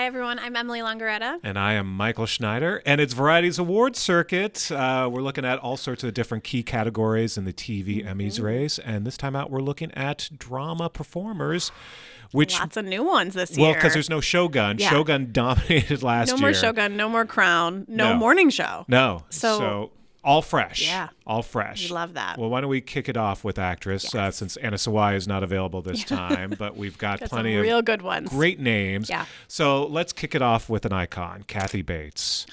everyone. I'm Emily Longeretta. And I am Michael Schneider. And it's Variety's Awards Circuit. We're looking at all sorts of different key categories in the TV Emmys race. And this time out, we're looking at drama performers. Lots of new ones this year. Well, because there's no Shogun. Yeah. Shogun dominated last year. No more Shogun, no more Crown, no morning show. No. So all fresh. Yeah. All fresh. We love that. Well, why don't we kick it off with actress, since Anna Sawai is not available this time, but we've got plenty of real good ones. Great names. Yeah. So let's kick it off with an icon, Kathy Bates.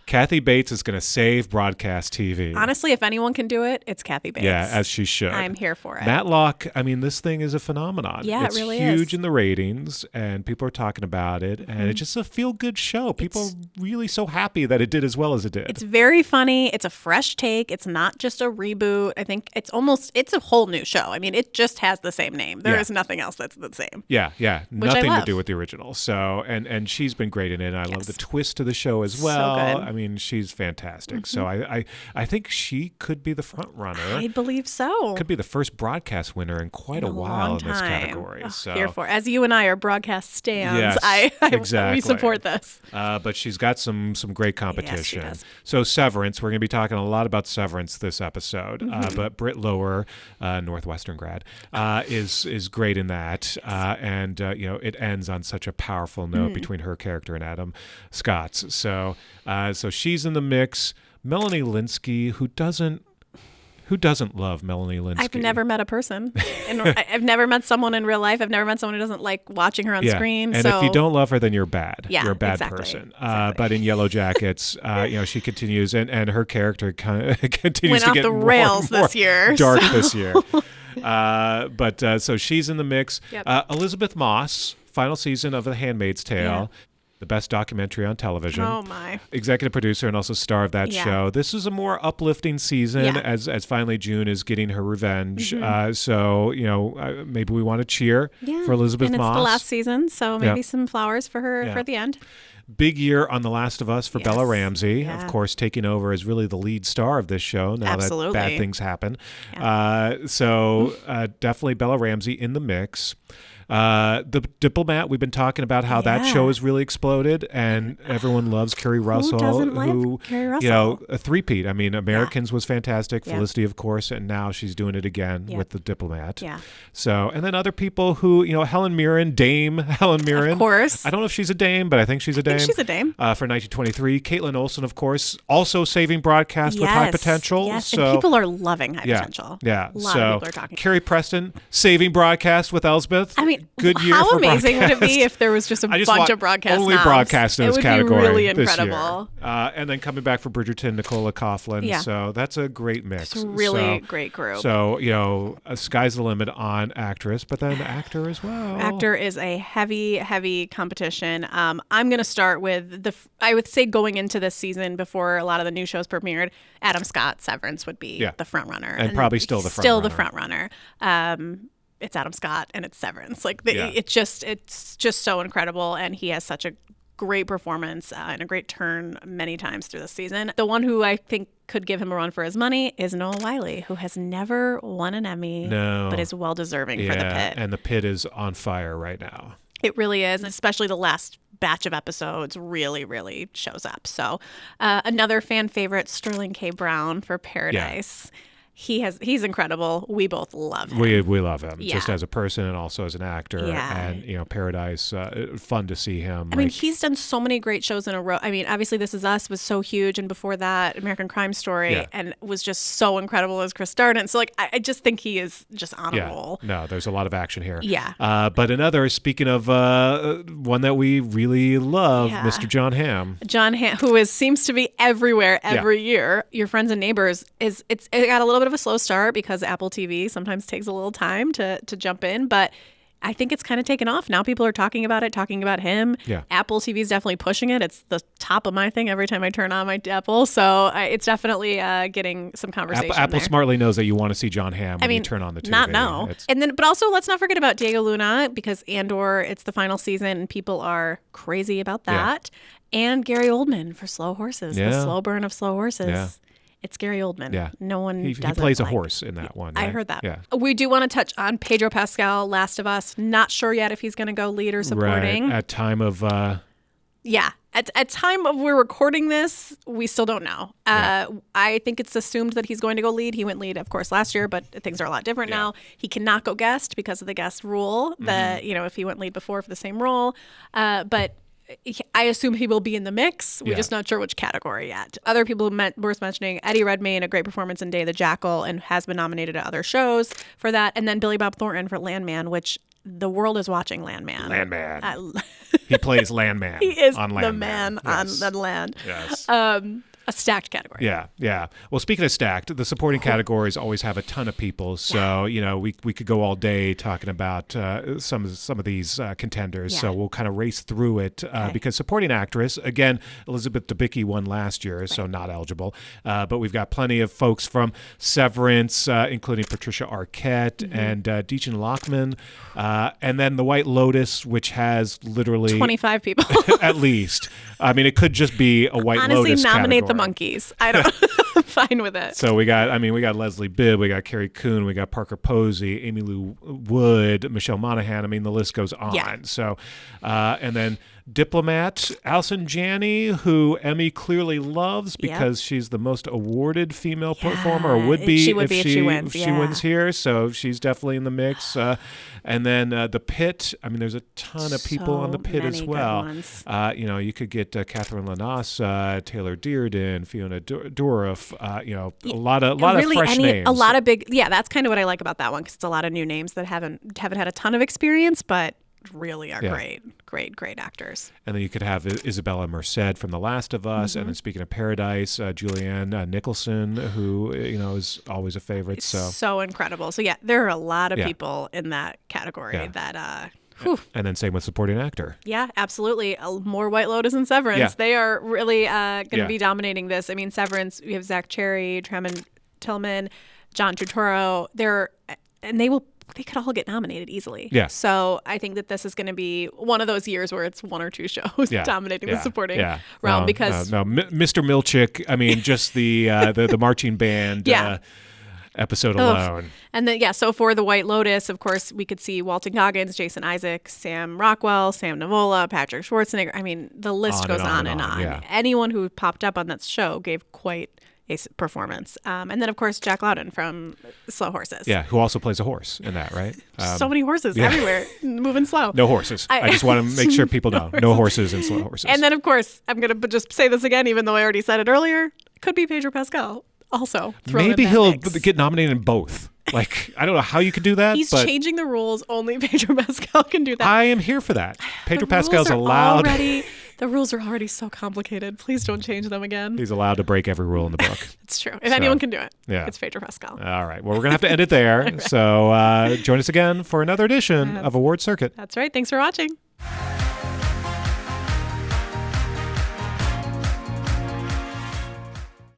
Kathy Bates is going to save broadcast TV. Honestly, if anyone can do it, it's Kathy Bates. Yeah, as she should. I'm here for it. Matlock, I mean, this thing is a phenomenon. Yeah, it's it really huge is. in the ratings, and people are talking about it, and it's just a feel-good show. People are really so happy that it did as well as it did. It's very funny. It's a fresh take. It's not just a reboot. I think it's a whole new show. I mean, it just has the same name. There is nothing else that's the same. Yeah. Nothing to do with the original. So, and she's been great in it. I love the twist to the show as well. So good. I mean, she's fantastic. So I think she could be the front runner. I believe so. Could be the first broadcast winner in quite a while in this category. So here for as you and I are broadcast stans, yes, exactly. We support this. But she's got some great competition. Yes, she does. So Severance, we're going to be talking a lot about Severance this episode. But Britt Lower, Northwestern grad, is great in that. And it ends on such a powerful note between her character and Adam Scott's. So she's in the mix. Melanie Lynskey, who doesn't love Melanie Lynskey? I've never met a person. And I've never met someone in real life. I've never met someone who doesn't like watching her on screen. And if you don't love her, then you're bad. Yeah, you're a bad person. But in Yellow Jackets, she continues, and her character kind of continues to get the rails this year. Dark this year. So she's in the mix. Yep. Elizabeth Moss, final season of The Handmaid's Tale. Yeah. The best documentary on television. Oh, my. Executive producer and also star of that show. This is a more uplifting season as finally June is getting her revenge. Maybe we want to cheer for Elizabeth Moss. And it's the last season, so maybe some flowers for her for the end. Big year on The Last of Us for Bella Ramsey, of course, taking over as really the lead star of this show now that bad things happen. Yeah. Definitely Bella Ramsey in the mix. The Diplomat, we've been talking about how that show has really exploded, and everyone loves Kerry Russell. Who doesn't love Kerry Russell? A three-peat. I mean, Americans was fantastic, Felicity, of course, and now she's doing it again with The Diplomat. Yeah. So, and then other people who, Helen Mirren, Dame Helen Mirren. Of course. I don't know if she's a dame, but I think she's a dame. She's a dame. For 1923. Caitlin Olsen, of course, also saving broadcast with High Potential. Yes, so, and people are loving High Potential. Yeah. A lot of people are talking. Carrie Preston, saving broadcast with Elsbeth. I mean, good year how for amazing broadcast. would it be if there was just a bunch of broadcast only knobs? Broadcast in this category. It would be really this incredible. Year. And then coming back for Bridgerton, Nicola Coughlin. Yeah. So that's a great mix. It's a really great group. So, sky's the limit on actress, but then actor as well. Actor is a heavy, heavy competition. I'm going to start with I would say going into this season before a lot of the new shows premiered, Adam Scott, Severance would be the front runner. And probably still the front runner. It's Adam Scott and it's Severance. It's just so incredible, and he has such a great performance and a great turn many times through the season. The one who I think could give him a run for his money is Noah Wyle, who has never won an Emmy, but is well deserving for The Pit. And The Pit is on fire right now. It really is, especially the last batch of episodes really, really shows up. So another fan favorite, Sterling K. Brown for Paradise. Yeah. He's incredible. We both love him. We love him just as a person and also as an actor. Yeah. And Paradise, fun to see him. I mean, he's done so many great shows in a row. I mean, obviously This Is Us was so huge, and before that, American Crime Story, and was just so incredible as Chris Darden. So I just think he is just on a roll. No, there's a lot of action here. Yeah. But another, speaking of one that we really love, Mr. Jon Hamm. Jon Hamm, who seems to be everywhere every year. Your Friends and Neighbors it got a little bit of a slow start because Apple TV sometimes takes a little time to jump in, but I think it's kind of taken off. Now people are talking about him. Yeah. Apple TV is definitely pushing it. It's the top of my thing every time I turn on my Apple. So it's definitely getting some conversation. Apple there. Smartly knows that you want to see Jon Hamm when you turn on the TV. But also let's not forget about Diego Luna, because Andor, it's the final season and people are crazy about that. Yeah. And Gary Oldman for Slow Horses, the slow burn of Slow Horses. Yeah. It's Gary Oldman. Yeah. No one He plays a horse in that one. Right? I heard that. Yeah. We do want to touch on Pedro Pascal, Last of Us. Not sure yet if he's going to go lead or supporting. Right. At time of Yeah. At time of we're recording this, we still don't know. I think it's assumed that he's going to go lead. He went lead, of course, last year, but things are a lot different now. He cannot go guest because of the guest rule that, if he went lead before for the same role. But I assume he will be in the mix. We're just not sure which category yet. Other people worth mentioning, Eddie Redmayne, a great performance in Day of the Jackal, and has been nominated to other shows for that. And then Billy Bob Thornton for Landman, which the world is watching Landman. Landman. He plays Landman. He is on the man on the land. Yes. A stacked category. Yeah. Well, speaking of stacked, the supporting categories always have a ton of people. So, we could go all day talking about some of these contenders. So we'll kind of race through it because supporting actress, again, Elizabeth Debicki won last year, so not eligible. But we've got plenty of folks from Severance, including Patricia Arquette and Deacon Lockman. And then The White Lotus, which has literally 25 people. At least. I mean, it could just be a White Lotus Honestly, nominate category. The Monkeys. I don't. I'm fine with it. So we got Leslie Bibb, we got Carrie Coon, we got Parker Posey, Amy Lou Wood, Michelle Monaghan. I mean, the list goes on. Yeah. So, and then Diplomat, Allison Janney, who Emmy clearly loves because she's the most awarded female performer, or would be if she wins here. So she's definitely in the mix. And then The Pit. I mean, there's a ton of people on The Pit as well. You could get Catherine Lanasa, Taylor Dearden, Fiona Dourif. A lot of fresh names. A lot of big. Yeah, that's kind of what I like about that one because it's a lot of new names that haven't had a ton of experience, but really are great actors. And then you could have Isabella Merced from The Last of Us. And then speaking of Paradise, Julianne Nicholson, who is always a favorite. So incredible. So there are a lot of people in that category that. And then same with supporting actor. Yeah, absolutely. More White Lotus and Severance. Yeah. They are really going to be dominating this. I mean, Severance, we have Zach Cherry, Truman Tillman, John Turturro. They could all get nominated easily. Yeah. So I think that this is going to be one of those years where it's one or two shows dominating the supporting realm because Mr. Milchick. I mean, just the marching band. Episode alone. And then, so for The White Lotus, of course, we could see Walton Goggins, Jason Isaac, Sam Rockwell, Sam Nivola, Patrick Schwarzenegger. I mean, the list goes on and on. Yeah. Anyone who popped up on that show gave quite a performance. And then, of course, Jack Lowden from Slow Horses. Yeah, who also plays a horse in that, right? So many horses everywhere, moving slow. No horses. I just want to make sure people know. No horses in Slow Horses. And then, of course, I'm going to just say this again, even though I already said it earlier, could be Pedro Pascal. Also, maybe he'll get nominated in both. Like, I don't know how you could do that. He's changing the rules. Only Pedro Pascal can do that. I am here for that. Pedro Pascal's allowed. The rules are already so complicated. Please don't change them again. He's allowed to break every rule in the book. It's true. If anyone can do it, it's Pedro Pascal. All right. Well, we're going to have to end it there. Right. So join us again for another edition of Award Circuit. That's right. Thanks for watching.